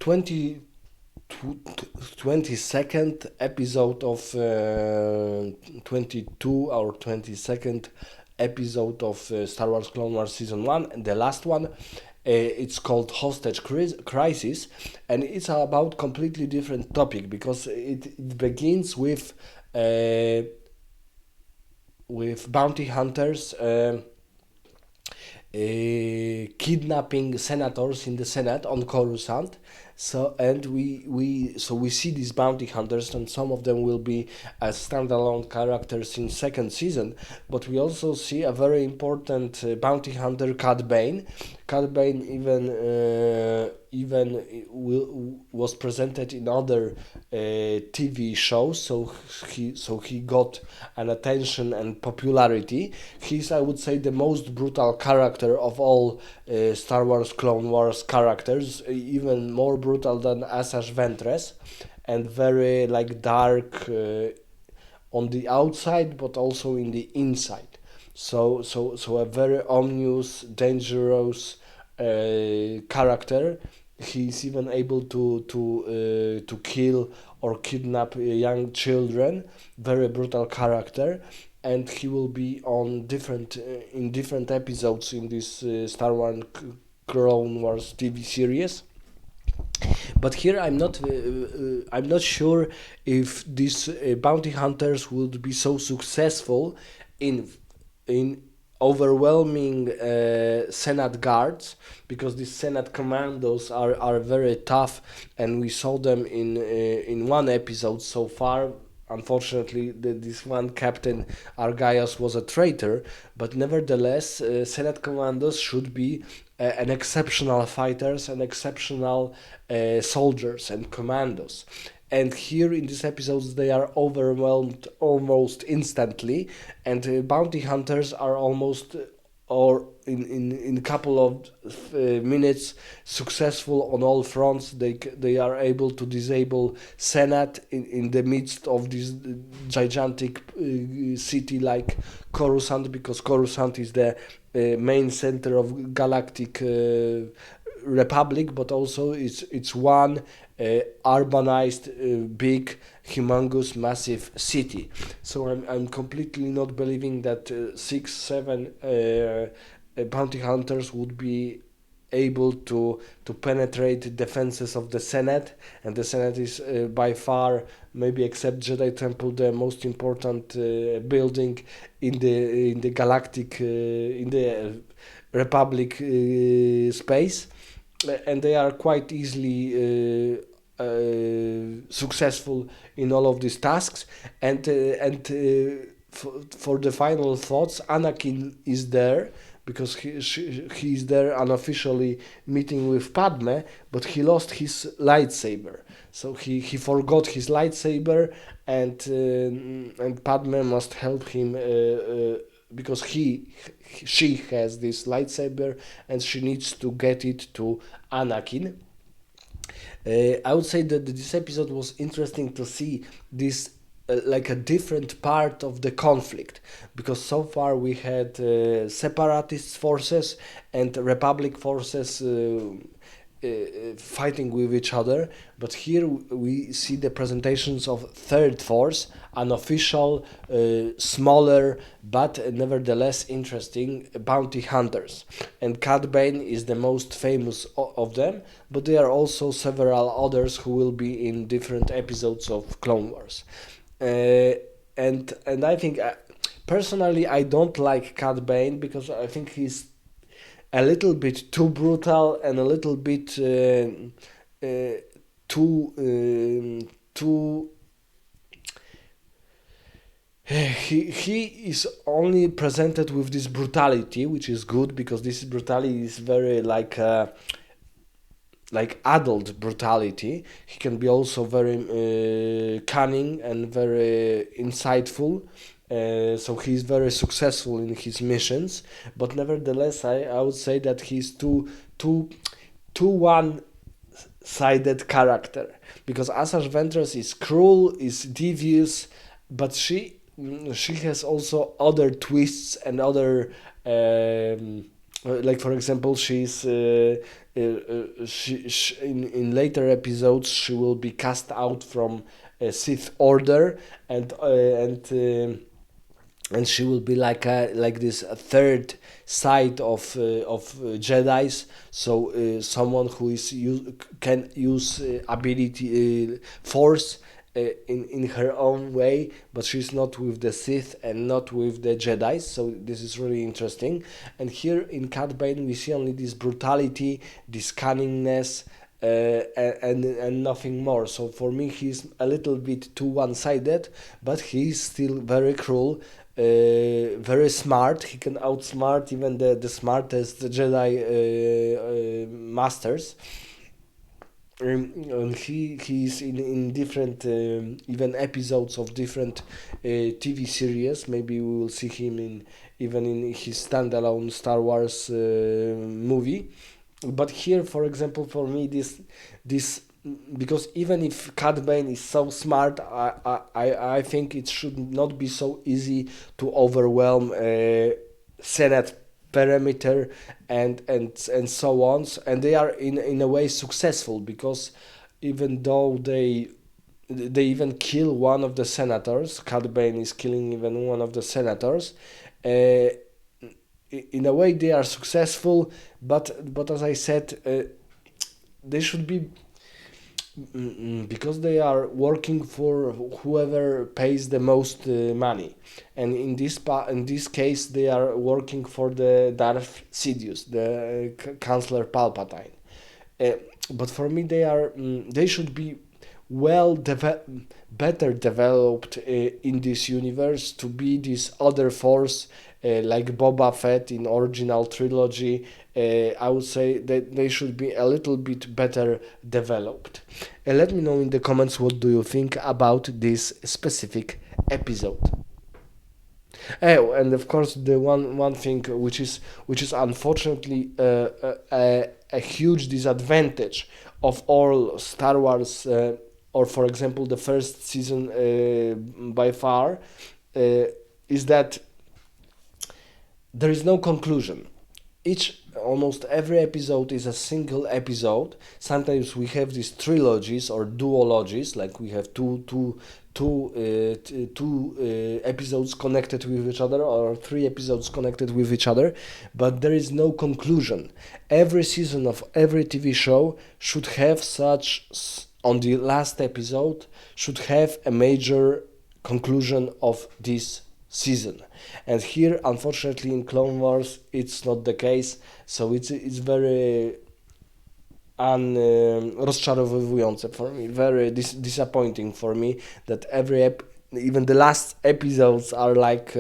20 22nd episode of 22 or 22nd episode of Star Wars Clone Wars Season 1, and the last one. It's called Hostage Crisis, and it's about completely different topic because it begins with bounty hunters kidnapping senators in the Senate on Coruscant. So we see these bounty hunters, and some of them will be as standalone characters in second season. But we also see a very important bounty hunter, Cad Bane. Cad Bane even was presented in other TV shows, so he got an attention and popularity. He's, I would say, the most brutal character of all Star Wars Clone Wars characters, even more brutal than Asajj Ventress, and very like dark on the outside, but also in the inside. So a very ominous, dangerous character. He's even able to kill or kidnap young children. Very brutal character, and he will be on different in different episodes in this Star Wars Clone Wars TV series. But here I'm not sure if these bounty hunters would be so successful in in overwhelming Senate guards, because these Senate commandos are very tough, and we saw them in one episode so far. Unfortunately, this one Captain Argaius was a traitor, but nevertheless, Senate commandos should be an exceptional fighters and exceptional soldiers and commandos. And here in these episodes, they are overwhelmed almost instantly, and bounty hunters are almost or in a couple of minutes successful on all fronts. They are able to disable Senate in the midst of this gigantic city like Coruscant, because Coruscant is the main center of galactic republic, but also it's one urbanized, big, humongous, massive city. So I'm completely not believing that 6, 7 bounty hunters would be able to penetrate defenses of the Senate, and the Senate is by far, maybe except Jedi Temple, the most important building in the galactic in the Republic space, and they are quite easily successful in all of these tasks. And for the final thoughts, Anakin is there because he is there unofficially meeting with Padme, but he lost his lightsaber. So he forgot his lightsaber, and Padme must help him because she has this lightsaber, and she needs to get it to Anakin. I would say that this episode was interesting to see this like a different part of the conflict, because so far we had separatist forces and republic forces fighting with each other, but here we see the presentations of third force, unofficial, smaller, but nevertheless interesting bounty hunters. And Cad Bane is the most famous of them, but there are also several others who will be in different episodes of Clone Wars. Uh, and I think personally I don't like Cad Bane because I think he's a little bit too brutal and a little bit too he is only presented with this brutality, which is good because this brutality is very like adult brutality. He can be also very cunning and very insightful. So he's very successful in his missions, but nevertheless, I would say that he's too one-sided character, because Asajj Ventress is cruel, is devious, but she has also other twists and other like for example, in later episodes she will be cast out from Sith Order, and and she will be like this third side of Jedi's. So someone who can use ability force in her own way, but she's not with the Sith and not with the Jedi's. So this is really interesting. And here in Cad Bane we see only this brutality, this cunningness, and nothing more. So for me, he's a little bit too one-sided, but he's still very cruel, very smart. He can outsmart even the smartest Jedi masters. And he's in different even episodes of different TV series. Maybe we will see him in even in his standalone Star Wars movie. But here, for example, for me, this because even if Cad Bane is so smart, I think it should not be so easy to overwhelm Senate perimeter and so on. And they are in a way successful, because even though they even kill one of the senators, Cad Bane is killing even one of the senators. Uh, in a way, they are successful, but as I said, they should be, because they are working for whoever pays the most money, and in this case they are working for the Darth Sidious, the Chancellor Palpatine. Uh, but for me, they should be well better developed in this universe to be this other force, like Boba Fett in original trilogy. I would say that they should be a little bit better developed. Let me know in the comments what do you think about this specific episode. Oh, and of course, the one thing which is unfortunately a huge disadvantage of all Star Wars, or for example the first season by far, uh, is that there is no conclusion. Each Almost every episode is a single episode. Sometimes we have these trilogies or duologies, like we have two episodes connected with each other, or three episodes connected with each other, but there is no conclusion. Every season of every TV show should have on the last episode, should have a major conclusion of this season. And here, unfortunately, in Clone Wars, it's not the case. So it's very rozczarowujące for me, very disappointing for me, that even the last episodes are like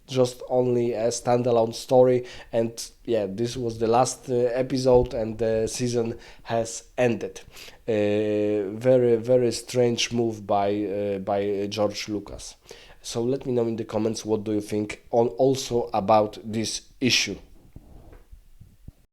just only a standalone story. And yeah, this was the last episode and the season has ended. Very strange move by George Lucas. So let me know in the comments what do you think also about this issue.